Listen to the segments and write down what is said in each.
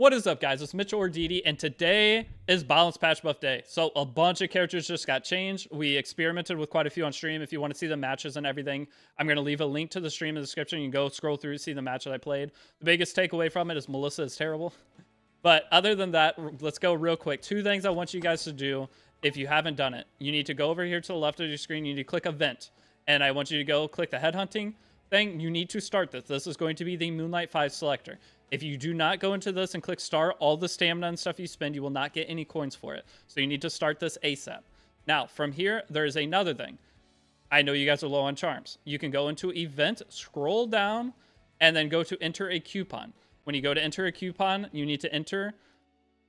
What is up, guys? It's Mitchell or Deity, and today is Balance Patch Buff Day. So a bunch of characters just got changed. We experimented with quite a few on stream. If you want to see the matches and everything, I'm going to leave a link to the stream in the description. You can go scroll through, see the match that I played. The biggest takeaway from it is Melissa is terrible. But other than that, let's go real quick. Two things I want you guys to do if you haven't done it. You need to go over here to the left of your screen. You need to click Event. And I want you to go click the headhunting thing. You need to start this. This is going to be the Moonlight 5 selector. If you do not go into this and click start, all the stamina and stuff you spend, you will not get any coins for it. So you need to start this ASAP. Now, from here, there is another thing. I know you guys are low on charms. You can go into event, scroll down, and then go to enter a coupon. When you go to enter a coupon, you need to enter.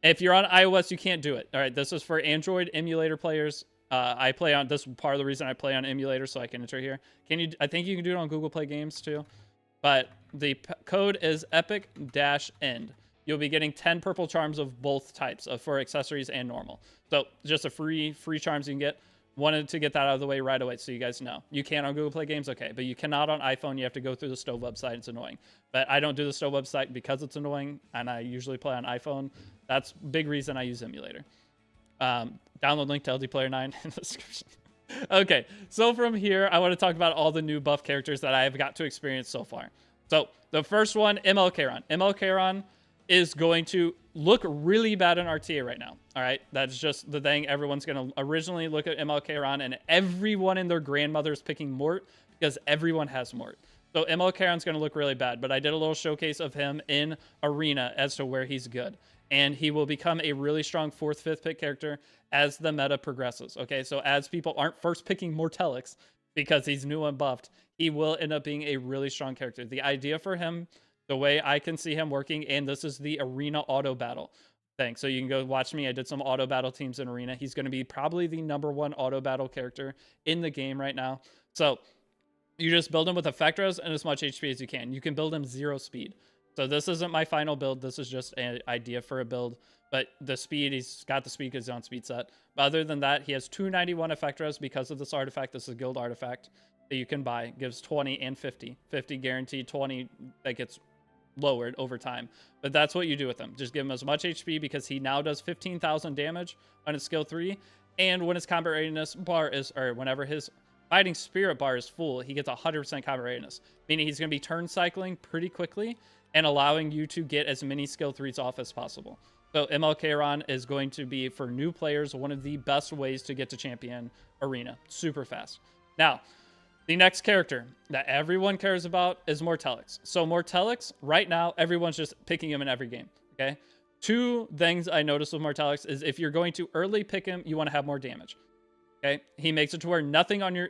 If you're on iOS, you can't do it. All right, this is for Android emulator players. I play on this. Part of the reason I play on emulator, so I can enter here. Can you? I think you can do it on Google Play Games too. But the code is epic-end. You'll be getting 10 purple charms of both types, for accessories and normal. So just a free charms you can get. Wanted to get that out of the way right away so you guys know. You can on Google Play Games, okay, but you cannot on iPhone. You have to go through the Stove website. It's annoying. But I don't do the Stove website because it's annoying, and I usually play on iPhone. That's a big reason I use emulator. Download link to LD Player 9 in the description. Okay, so from here, I want to talk about all the new buff characters that I have got to experience so far. So the first one, ML Charon. ML Charon is going to look really bad in RTA right now. All right, that's just the thing. Everyone's going to originally look at ML Charon, and everyone and their grandmother is picking Mort because everyone has Mort. So ML Charon's going to look really bad, but I did a little showcase of him in Arena as to where he's good. And he will become a really strong 4th, 5th pick character as the meta progresses. Okay, so as people aren't first picking Mortelix because he's new and buffed, he will end up being a really strong character. The idea for him, the way I can see him working, and this is the Arena auto battle thing. So you can go watch me. I did some auto battle teams in Arena. He's going to be probably the #1 auto battle character in the game right now. So you just build him with effect res and as much HP as you can. You can build him 0 speed. So this isn't my final build. This is just an idea for a build. But the speed, he's got the speed because he's on speed set. But other than that, he has 291 effect res because of this artifact. This is a guild artifact that you can buy. It gives 20 and 50. 50 guaranteed, 20 that gets lowered over time. But that's what you do with him. Just give him as much HP because he now does 15,000 damage on his skill 3. And when his combat readiness bar is, or whenever his fighting spirit bar is full, he gets 100% combat readiness. Meaning he's going to be turn cycling pretty quickly and allowing you to get as many skill 3s off as possible. So ML Charon is going to be, for new players, one of the best ways to get to champion Arena. Super fast. Now, the next character that everyone cares about is Mortelix. So Mortelix, right now, everyone's just picking him in every game, okay? 2 things I noticed with Mortelix is if you're going to early pick him, you want to have more damage, okay? He makes it to where nothing on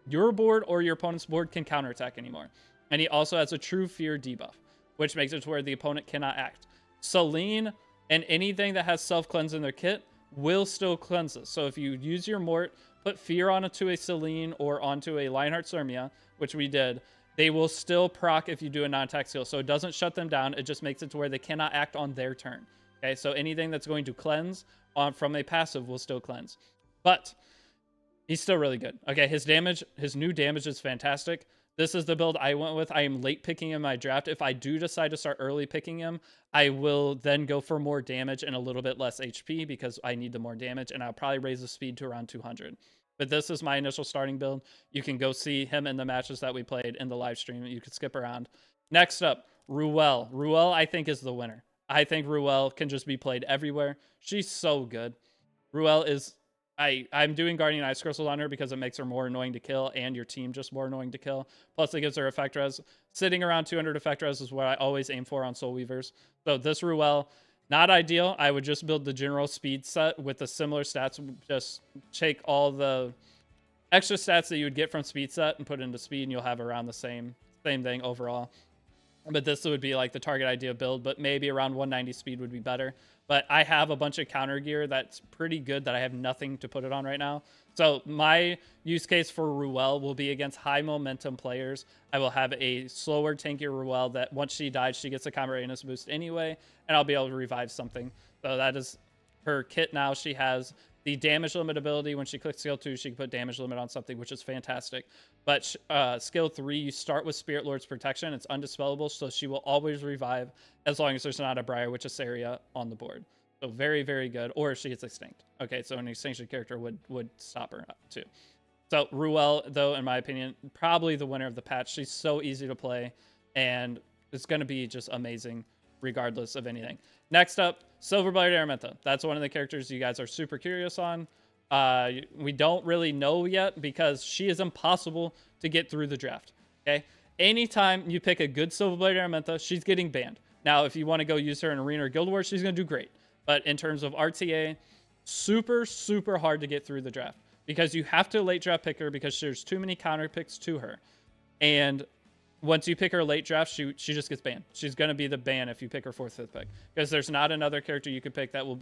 your board or your opponent's board can counterattack anymore. And he also has a True Fear debuff, which makes it to where the opponent cannot act. Selene and anything that has self-cleanse in their kit will still cleanse this. So if you use your Mort, put Fear onto a Selene or onto a Lionheart Sirmia, which we did, they will still proc if you do a non-attack skill. So it doesn't shut them down. It just makes it to where they cannot act on their turn. Okay, so anything that's going to cleanse from a passive will still cleanse. But he's still really good. Okay, his new damage is fantastic. This is the build I went with. I am late picking him in my draft. If I do decide to start early picking him, I will then go for more damage and a little bit less HP because I need the more damage, and I'll probably raise the speed to around 200. But this is my initial starting build. You can go see him in the matches that we played in the live stream. You can skip around. Next up, Ruel. Ruel, I think, is the winner. I think Ruel can just be played everywhere. She's so good. Ruel is... I'm doing Guardian Ice Crystals on her because it makes her more annoying to kill and your team just more annoying to kill. Plus, it gives her effect res. Sitting around 200 effect res is what I always aim for on Soul Weavers. So this Ruel, not ideal. I would just build the general speed set with the similar stats. Just take all the extra stats that you would get from speed set and put it into speed, and you'll have around the same thing overall. But this would be like the target idea build, but maybe around 190 speed would be better. But I have a bunch of counter gear that's pretty good that I have nothing to put it on right now. So my use case for Ruel will be against high momentum players. I will have a slower, tankier Ruel that once she dies, she gets a combat readiness boost anyway, and I'll be able to revive something. So that is her kit now. She has The damage limit ability, when she clicks skill 2, she can put damage limit on something, which is fantastic. But skill 3, you start with Spirit Lord's Protection. It's undispellable, so she will always revive as long as there's not a Briar Witch area on the board. So very, very good. Or if she gets extinct. Okay, so an extinction character would stop her too. So Ruel, though, in my opinion, probably the winner of the patch. She's so easy to play, and it's going to be just amazing regardless of anything. Next up, Silverblade Araminta. That's one of the characters you guys are super curious on. We don't really know yet because she is impossible to get through the draft. Okay, anytime you pick a good Silverblade Araminta, she's getting banned. Now, if you want to go use her in Arena or Guild Wars, she's going to do great. But in terms of RTA, super, super hard to get through the draft because you have to late draft pick her because there's too many counter picks to her. And once you pick her late draft, she just gets banned. She's going to be the ban if you pick her 4th, 5th pick because there's not another character you could pick that will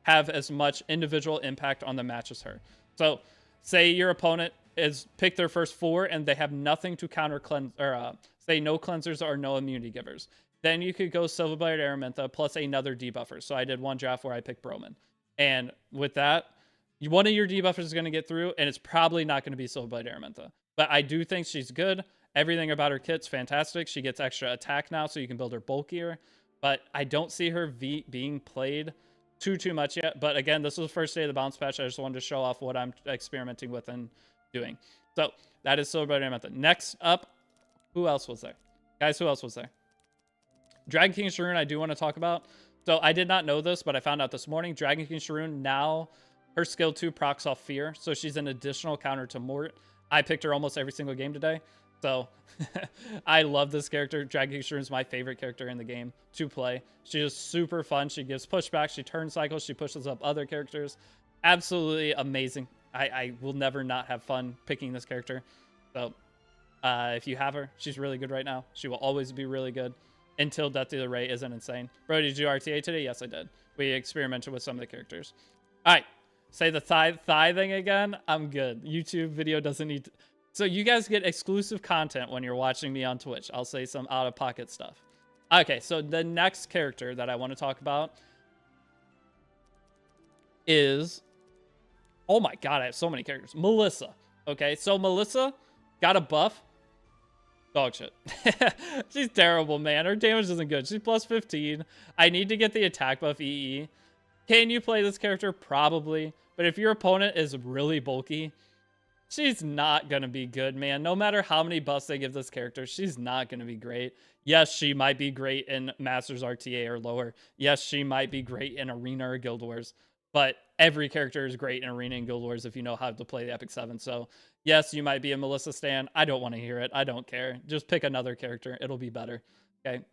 have as much individual impact on the match as her. So say your opponent is picked their first 4 and they have nothing to counter cleanse, or say no cleansers or no immunity givers. Then you could go Silverblade Araminta plus another debuffer. So I did one draft where I picked Broman. And with that, one of your debuffers is going to get through, and it's probably not going to be Silverblade Araminta. But I do think she's good. Everything about her kit's fantastic. She gets extra attack now, so you can build her bulkier. But I don't see her being played too much yet. But again, this was the first day of the bounce patch. I just wanted to show off what I'm experimenting with and doing. So that is Silverblade Araminta. Next up, who else was there? Guys, who else was there? Dragon King Sharoon, I do want to talk about. So I did not know this, but I found out this morning. Dragon King Sharoon, now her skill 2 procs off Fear. So she's an additional counter to Mort. I picked her almost every single game today. So I love this character. Dragon King Sharoon is my favorite character in the game to play. She's just super fun. She gives pushback. She turn cycles. She pushes up other characters. Absolutely amazing. I will never not have fun picking this character. So if you have her, she's really good right now. She will always be really good until Death Dealer Ray isn't insane. Bro, did you do RTA today? Yes, I did. We experimented with some of the characters. All right. Say the thigh thing again. I'm good. YouTube video doesn't need to... So you guys get exclusive content when you're watching me on Twitch. I'll say some out-of-pocket stuff. Okay, so the next character that I want to talk about is... Oh my god, I have so many characters. Melissa. Okay, so Melissa got a buff. Dog shit. She's terrible, man. Her damage isn't good. She's plus 15. I need to get the attack buff EE. Can you play this character? Probably. But if your opponent is really bulky, she's not going to be good, man. No matter how many buffs they give this character, she's not going to be great. Yes, she might be great in Masters RTA or lower. Yes, she might be great in Arena or Guild Wars. But every character is great in Arena and Guild Wars if you know how to play the Epic 7. So, yes, you might be a Melissa stan. I don't want to hear it. I don't care. Just pick another character. It'll be better. Okay?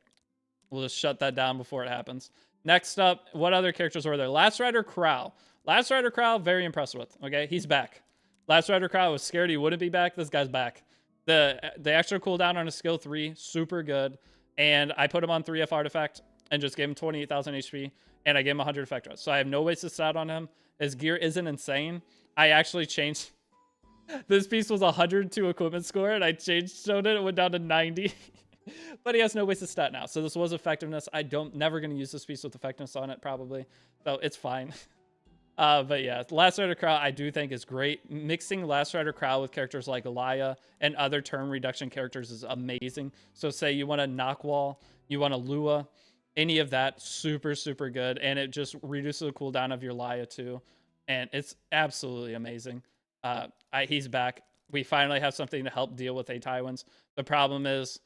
We'll just shut that down before it happens. Next up, what other characters were there? Last Rider Crow. Last Rider Crow, very impressed with. Okay? He's back. Last Rider Crow was scared he wouldn't be back. This guy's back. The extra cooldown on his skill 3, super good. And I put him on 3F Artifact and just gave him 28,000 HP. And I gave him 100 effect rest. So I have no wasted stat on him. His gear isn't insane. I actually changed. This piece was 102 equipment score, and I showed it. It went down to 90. But he has no wasted stat now. So this was effectiveness. Never going to use this piece with effectiveness on it, probably. So it's fine. But yeah, Last Rider Crow I do think is great. Mixing Last Rider Crow with characters like Elia and other turn reduction characters is amazing. So say you want a Knockwall, you want a Lua, any of that, super, super good. And it just reduces the cooldown of your Laya too. And it's absolutely amazing. He's back. We finally have something to help deal with Tywins. The problem is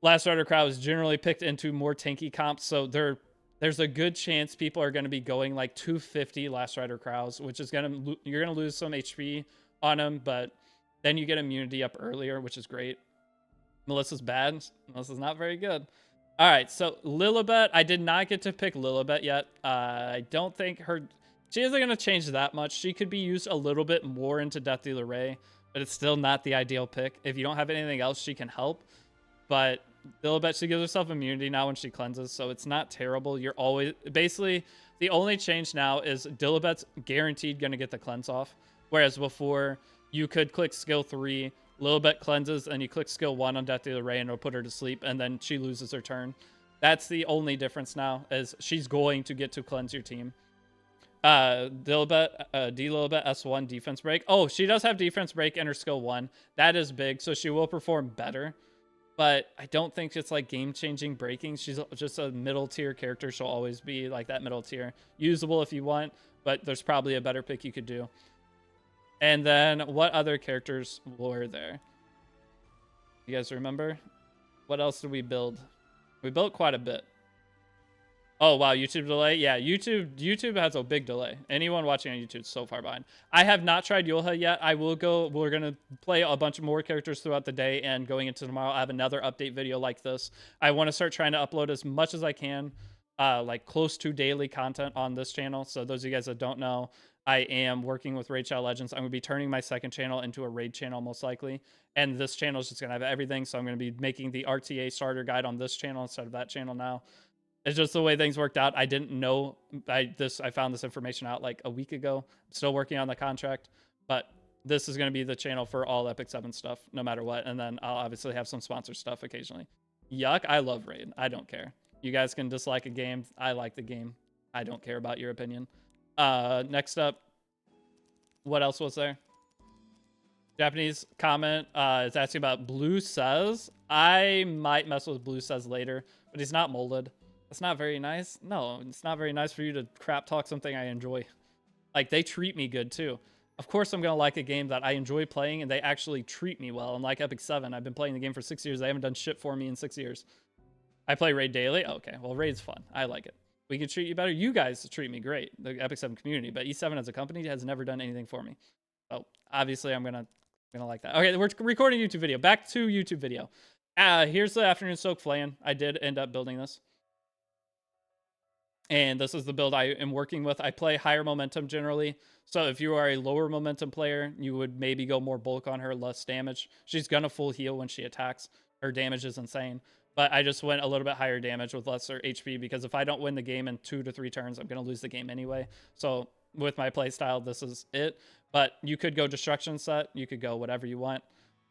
Last Rider Crow is generally picked into more tanky comps. So there's a good chance people are going to be going like 250 Last Rider Crows, which is you're going to lose some HP on them, but then you get immunity up earlier, which is great. Melissa's bad. Melissa's not very good. All right, so Lilibet, I did not get to pick Lilibet yet. I don't think she isn't going to change that much. She could be used a little bit more into Death Dealer Ray, but it's still not the ideal pick. If you don't have anything else, she can help. But Lilibet, she gives herself immunity now when she cleanses, so it's not terrible. You're always... Basically, the only change now is Lilibet's guaranteed going to get the cleanse off, whereas before, you could click skill 3, Lilibet cleanses, and you click skill 1 on Death Dealer Ray, and it'll put her to sleep, and then she loses her turn. That's the only difference now, is she's going to get to cleanse your team. Dilbet, D-Lilbet, S1, defense break. Oh, she does have defense break in her skill 1. That is big, so she will perform better. But I don't think it's like game-changing breaking. She's just a middle-tier character. She'll always be like that middle tier. Usable if you want, but there's probably a better pick you could do. And then what other characters were there? You guys remember? What else did we build? We built quite a bit. Oh, wow, YouTube delay? Yeah, YouTube has a big delay. Anyone watching on YouTube is so far behind. I have not tried Yulha yet. I will go. We're going to play a bunch of more characters throughout the day, and going into tomorrow, I have another update video like this. I want to start trying to upload as much as I can, like close to daily content on this channel. So those of you guys that don't know, I am working with Raid Shadow Legends. I'm going to be turning my second channel into a raid channel most likely. And this channel is just going to have everything. So I'm going to be making the RTA starter guide on this channel instead of that channel now. It's just the way things worked out. I didn't know I found this information out like a week ago. I'm still working on the contract, but this is going to be the channel for all Epic 7 stuff, no matter what. And then I'll obviously have some sponsor stuff occasionally. Yuck. I love Raid. I don't care. You guys can dislike a game. I like the game. I don't care about your opinion. Next up, what else was there? Japanese comment is asking about Blue Says. I might mess with Blue Says later, but he's not molded. That's not very nice. No, it's not very nice for you to crap talk something I enjoy. Like, they treat me good too. Of course I'm going to like a game that I enjoy playing and they actually treat me well. And like Epic 7, I've been playing the game for 6 years. They haven't done shit for me in 6 years. I play Raid daily. Okay, well, Raid's fun. I like it. We can treat you better. You guys treat me great, the Epic 7 community. But E7 as a company has never done anything for me. So obviously I'm gonna like that. Okay, we're recording a YouTube video. Back to YouTube video. Here's the Afternoon Soak Flayan. I did end up building this. And this is the build I am working with. I play higher momentum generally. So if you are a lower momentum player, you would maybe go more bulk on her, less damage. She's going to full heal when she attacks. Her damage is insane. But I just went a little bit higher damage with lesser HP because if I don't win the game in 2 to 3 turns, I'm going to lose the game anyway. So with my playstyle, this is it. But you could go Destruction Set. You could go whatever you want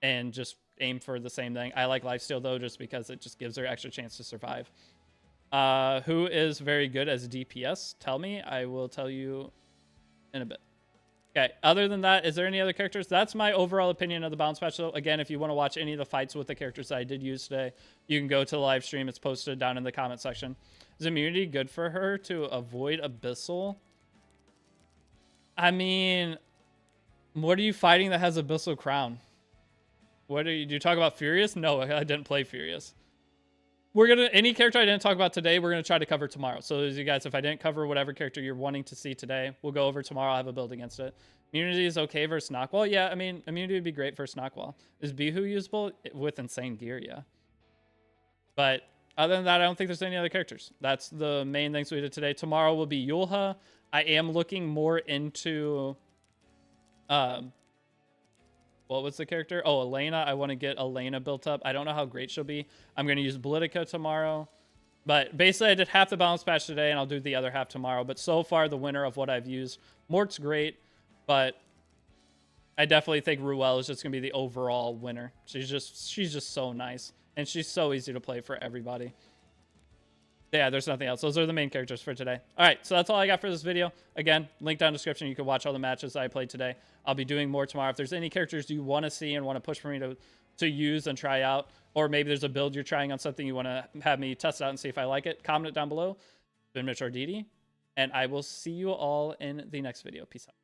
and just aim for the same thing. I like Lifesteal, though, just because it just gives her extra chance to survive. Who is very good as DPS? Tell me. I will tell you in a bit. Okay, other than that, is there any other characters? That's my overall opinion of the balance patch. So again, if you want to watch any of the fights with the characters that I did use today, you can go to the live stream. It's posted down in the comment section. Is immunity good for her to avoid Abyssal? I mean, what are you fighting that has Abyssal Crown? What do you talk about Furious? No, I didn't play Furious. Any character I didn't talk about today, we're going to try to cover tomorrow. So as you guys, if I didn't cover whatever character you're wanting to see today, we'll go over tomorrow. I'll have a build against it. Immunity is okay versus Knockwall. Yeah, I mean, immunity would be great versus Knockwall. Is Bihu usable? With insane gear, yeah. But other than that, I don't think there's any other characters. That's the main things we did today. Tomorrow will be Yulha. I am looking more into... what was the character? Oh, Elena. I want to get Elena built up. I don't know how great she'll be. I'm going to use Politica tomorrow. But basically, I did half the balance patch today, and I'll do the other half tomorrow. But so far, the winner of what I've used, Mort's great, but I definitely think Ruel is just going to be the overall winner. She's just so nice, and she's so easy to play for everybody. Yeah, there's nothing else. Those are the main characters for today. All right, so that's all I got for this video. Again, link down in the description. You can watch all the matches I played today. I'll be doing more tomorrow. If there's any characters you want to see and want to push for me to use and try out, or maybe there's a build you're trying on something you want to have me test out and see if I like it, comment it down below. It's been Mitch or Deity, and I will see you all in the next video. Peace out.